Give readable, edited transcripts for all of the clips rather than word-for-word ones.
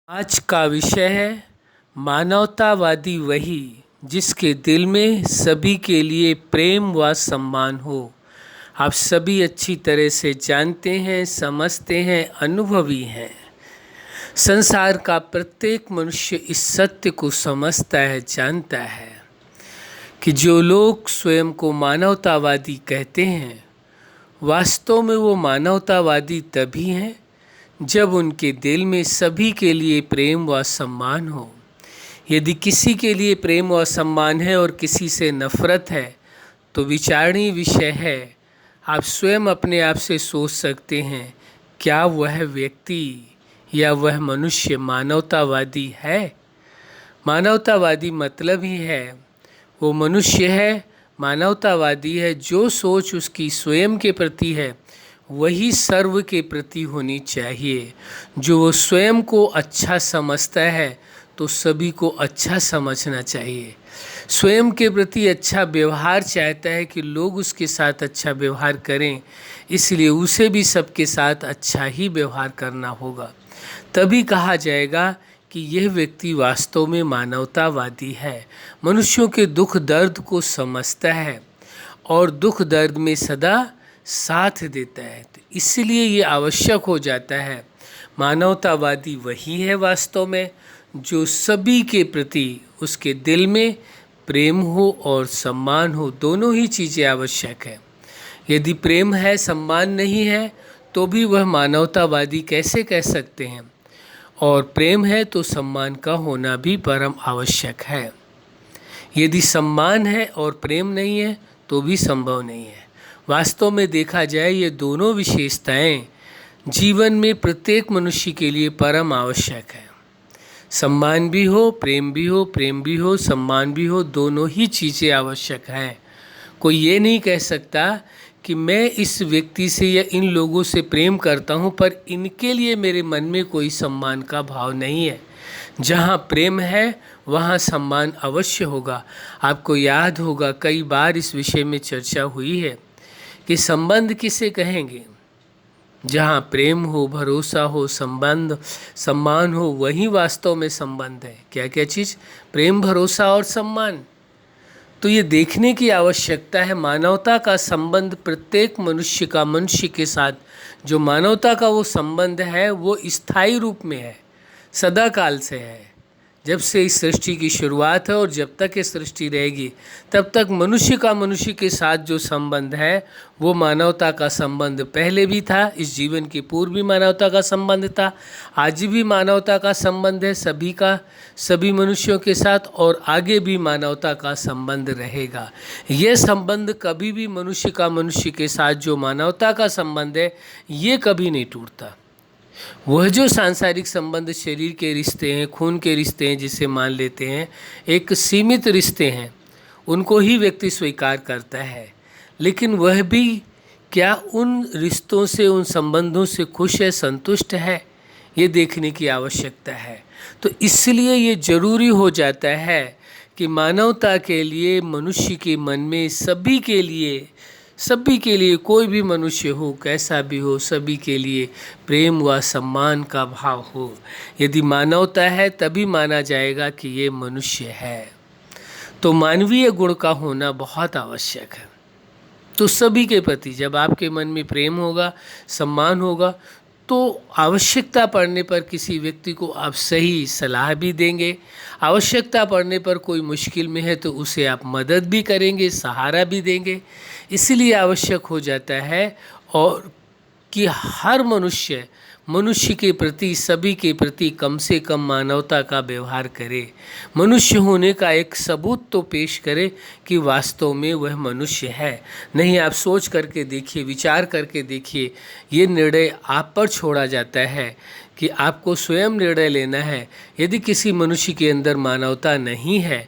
आज का विषय है मानवतावादी वही जिसके दिल में सभी के लिए प्रेम व सम्मान हो। आप सभी अच्छी तरह से जानते हैं, समझते हैं, अनुभवी हैं। संसार का प्रत्येक मनुष्य इस सत्य को समझता है, जानता है कि जो लोग स्वयं को मानवतावादी कहते हैं, वास्तव में वो मानवतावादी तभी हैं जब उनके दिल में सभी के लिए प्रेम व सम्मान हो। यदि किसी के लिए प्रेम व सम्मान है और किसी से नफरत है तो विचारणीय विषय है। आप स्वयं अपने आप से सोच सकते हैं, क्या वह व्यक्ति या वह मनुष्य मानवतावादी है? मानवतावादी मतलब ही है वो मनुष्य है, मानवतावादी है जो सोच उसकी स्वयं के प्रति है वही सर्व के प्रति होनी चाहिए। जो वो स्वयं को अच्छा समझता है तो सभी को अच्छा समझना चाहिए। स्वयं के प्रति अच्छा व्यवहार चाहता है कि लोग उसके साथ अच्छा व्यवहार करें, इसलिए उसे भी सबके साथ अच्छा ही व्यवहार करना होगा। तभी कहा जाएगा कि यह व्यक्ति वास्तव में मानवतावादी है, मनुष्यों के दुख दर्द को समझता है और दुख दर्द में सदा साथ देता है। तो इसलिए ये आवश्यक हो जाता है, मानवतावादी वही है वास्तव में जो सभी के प्रति उसके दिल में प्रेम हो और सम्मान हो। दोनों ही चीज़ें आवश्यक है। यदि प्रेम है, सम्मान नहीं है तो भी वह मानवतावादी कैसे कह सकते हैं? और प्रेम है तो सम्मान का होना भी परम आवश्यक है। यदि सम्मान है और प्रेम नहीं है तो भी संभव नहीं है। वास्तव में देखा जाए ये दोनों विशेषताएं जीवन में प्रत्येक मनुष्य के लिए परम आवश्यक है। सम्मान भी हो, प्रेम भी हो, प्रेम भी हो, सम्मान भी हो, दोनों ही चीज़ें आवश्यक हैं। कोई ये नहीं कह सकता कि मैं इस व्यक्ति से या इन लोगों से प्रेम करता हूँ पर इनके लिए मेरे मन में कोई सम्मान का भाव नहीं है। जहाँ प्रेम है वहाँ सम्मान अवश्य होगा। आपको याद होगा कई बार इस विषय में चर्चा हुई है कि संबंध किसे कहेंगे? जहाँ प्रेम हो, भरोसा हो, संबंध, सम्मान हो, वही वास्तव में संबंध है। क्या क्या चीज़? प्रेम, भरोसा और सम्मान। तो ये देखने की आवश्यकता है मानवता का संबंध प्रत्येक मनुष्य का मनुष्य के साथ, जो मानवता का वो संबंध है वो स्थायी रूप में है, सदा काल से है। जब से इस सृष्टि की शुरुआत है और जब तक ये सृष्टि रहेगी तब तक मनुष्य का मनुष्य के साथ जो संबंध है वो मानवता का संबंध पहले भी था, इस जीवन के पूर्व भी मानवता का संबंध था, आज भी मानवता का संबंध है सभी का, सभी मनुष्यों के साथ, और आगे भी मानवता का संबंध रहेगा। ये संबंध कभी भी मनुष्य का मनुष्य के साथ जो मानवता का संबंध है ये कभी नहीं टूटता। वह जो सांसारिक संबंध शरीर के रिश्ते हैं, खून के रिश्ते हैं, जिसे मान लेते हैं एक सीमित रिश्ते हैं, उनको ही व्यक्ति स्वीकार करता है। लेकिन वह भी क्या उन रिश्तों से, उन संबंधों से खुश है, संतुष्ट है, ये देखने की आवश्यकता है। तो इसलिए ये जरूरी हो जाता है कि मानवता के लिए, मनुष्य के मन में सभी के लिए कोई भी मनुष्य हो, कैसा भी हो, सभी के लिए प्रेम व सम्मान का भाव हो। यदि मानवता है तभी माना जाएगा कि ये मनुष्य है। तो मानवीय गुण का होना बहुत आवश्यक है। तो सभी के प्रति जब आपके मन में प्रेम होगा, सम्मान होगा, तो आवश्यकता पड़ने पर किसी व्यक्ति को आप सही सलाह भी देंगे। आवश्यकता पड़ने पर कोई मुश्किल में है तो उसे आप मदद भी करेंगे, सहारा भी देंगे। इसलिए आवश्यक हो जाता है और कि हर मनुष्य के प्रति, सभी के प्रति कम से कम मानवता का व्यवहार करे, मनुष्य होने का एक सबूत तो पेश करे कि वास्तव में वह मनुष्य है। नहीं, आप सोच करके देखिए, विचार करके देखिए, ये निर्णय आप पर छोड़ा जाता है कि आपको स्वयं निर्णय लेना है। यदि किसी मनुष्य के अंदर मानवता नहीं है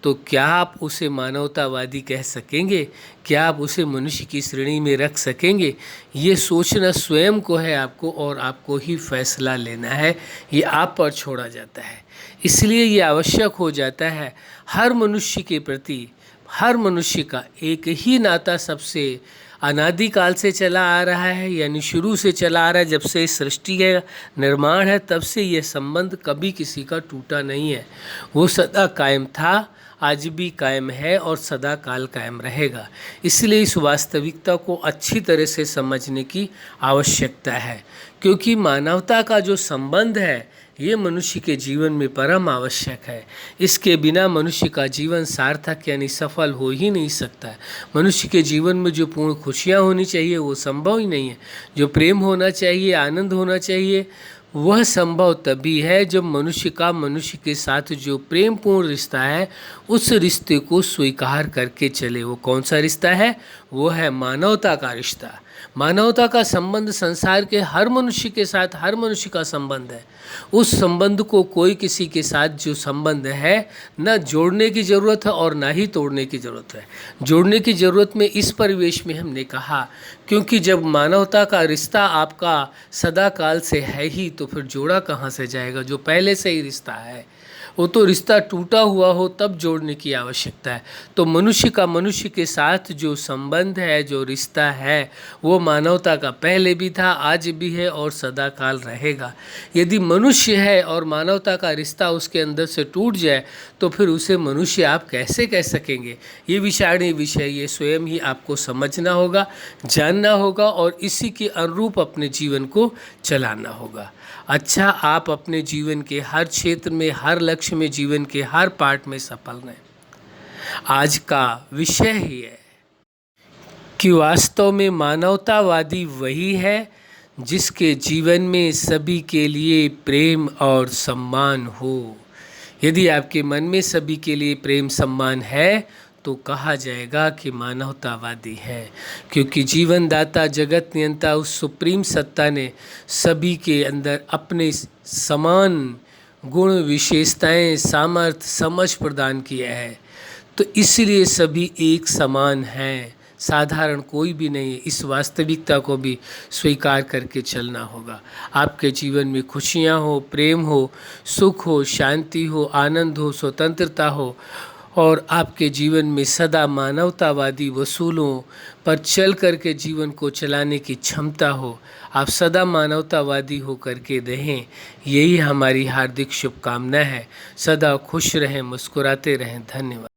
तो क्या आप उसे मानवतावादी कह सकेंगे? क्या आप उसे मनुष्य की श्रेणी में रख सकेंगे? ये सोचना स्वयं को है आपको, और आपको ही फैसला लेना है, ये आप पर छोड़ा जाता है। इसलिए ये आवश्यक हो जाता है हर मनुष्य के प्रति, हर मनुष्य का एक ही नाता सबसे अनादिकाल से चला आ रहा है, यानी शुरू से चला आ रहा है। जब से इस सृष्टि का निर्माण है तब से यह संबंध कभी किसी का टूटा नहीं है। वो सदा कायम था, आज भी कायम है और सदा काल कायम रहेगा। इसलिए इस वास्तविकता को अच्छी तरह से समझने की आवश्यकता है, क्योंकि मानवता का जो संबंध है ये मनुष्य के जीवन में परम आवश्यक है। इसके बिना मनुष्य का जीवन सार्थक यानी सफल हो ही नहीं सकता है। मनुष्य के जीवन में जो पूर्ण खुशियाँ होनी चाहिए वो संभव ही नहीं है। जो प्रेम होना चाहिए, आनंद होना चाहिए, वह संभव तभी है जब मनुष्य का मनुष्य के साथ जो प्रेम पूर्ण रिश्ता है उस रिश्ते को स्वीकार करके चले। वो कौन सा रिश्ता है? वो है मानवता का रिश्ता। मानवता का संबंध संसार के हर मनुष्य के साथ, हर मनुष्य का संबंध है। उस संबंध को कोई किसी के साथ जो संबंध है न जोड़ने की ज़रूरत है और ना ही तोड़ने की ज़रूरत है। जोड़ने की ज़रूरत में इस परिवेश में हमने कहा, क्योंकि जब मानवता का रिश्ता आपका सदा काल से है ही तो फिर जोड़ा कहाँ से जाएगा? जो पहले से ही रिश्ता है वो तो रिश्ता टूटा हुआ हो तब जोड़ने की आवश्यकता है। तो मनुष्य का मनुष्य के साथ जो संबंध है, जो रिश्ता है, वो मानवता का पहले भी था, आज भी है और सदा काल रहेगा। यदि मनुष्य है और मानवता का रिश्ता उसके अंदर से टूट जाए तो फिर उसे मनुष्य आप कैसे कह सकेंगे? ये विचारणीय विषय, ये स्वयं ही आपको समझना होगा, जानना होगा और इसी के अनुरूप अपने जीवन को चलाना होगा। अच्छा, आप अपने जीवन के हर क्षेत्र में, हर लक्ष्य में, जीवन के हर पार्ट में सफल रहें। आज का विषय ही है कि वास्तव में मानवतावादी वही है जिसके जीवन में सभी के लिए प्रेम और सम्मान हो। यदि आपके मन में सभी के लिए प्रेम सम्मान है तो कहा जाएगा कि मानवतावादी है, क्योंकि जीवनदाता, जगत नियंता, उस सुप्रीम सत्ता ने सभी के अंदर अपने समान गुण, विशेषताएं, सामर्थ्य, समझ प्रदान किया है। तो इसलिए सभी एक समान हैं, साधारण कोई भी नहीं है। इस वास्तविकता को भी स्वीकार करके चलना होगा। आपके जीवन में खुशियाँ हो, प्रेम हो, सुख हो, शांति हो, आनंद हो, स्वतंत्रता हो और आपके जीवन में सदा मानवतावादी वसूलों पर चल करके जीवन को चलाने की क्षमता हो। आप सदा मानवतावादी हो करके रहें, यही हमारी हार्दिक शुभकामना है। सदा खुश रहें, मुस्कुराते रहें। धन्यवाद।